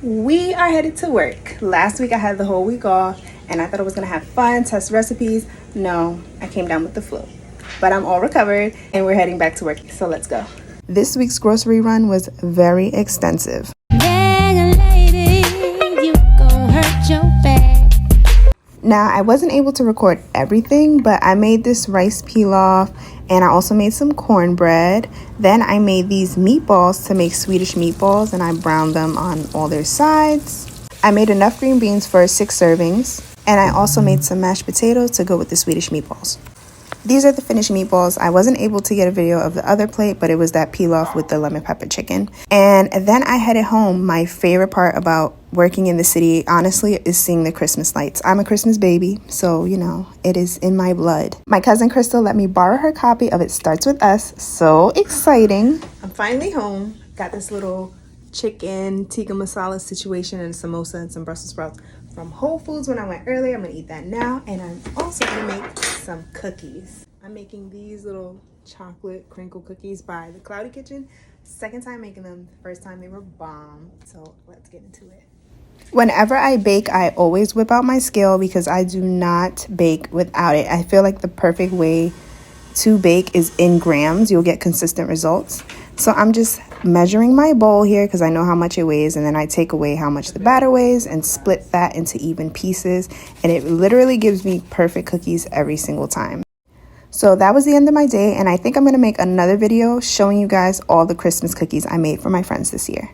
We are headed to work. Last week I had the whole week off and I thought I was gonna have fun, test recipes. No, I came down with the flu. But I'm all recovered and we're heading back to work, so let's go. This week's grocery run was very extensive. Now, I wasn't able to record everything, but I made this rice pilaf and I also made some cornbread. Then I made these meatballs to make Swedish meatballs and I browned them on all their sides. I made enough green beans for 6 servings and I also made some mashed potatoes to go with the Swedish meatballs. These are the finished meatballs. I wasn't able to get a video of the other plate, but it was that pilaf with the lemon pepper chicken. And then I headed home. My favorite part about working in the city, honestly, is seeing the Christmas lights. I'm a Christmas baby, so, you know, it is in my blood. My cousin Crystal let me borrow her copy of It Starts With Us. So exciting. I'm finally home. Got this little chicken tikka masala situation and a samosa and some Brussels sprouts from Whole Foods when I went earlier. I'm gonna eat that now, and I'm also gonna make some cookies. I'm making these little chocolate crinkle cookies by the Cloudy Kitchen. Second time making them. First time they were bomb. So let's get into it. Whenever I bake, I always whip out my scale because I do not bake without it. I feel like the perfect way to bake is in grams. You'll get consistent results. So I'm just measuring my bowl here because I know how much it weighs, and then I take away how much the batter weighs and split that into even pieces, and it literally gives me perfect cookies every single time. So that was the end of my day, and I think I'm going to make another video showing you guys all the Christmas cookies I made for my friends this year.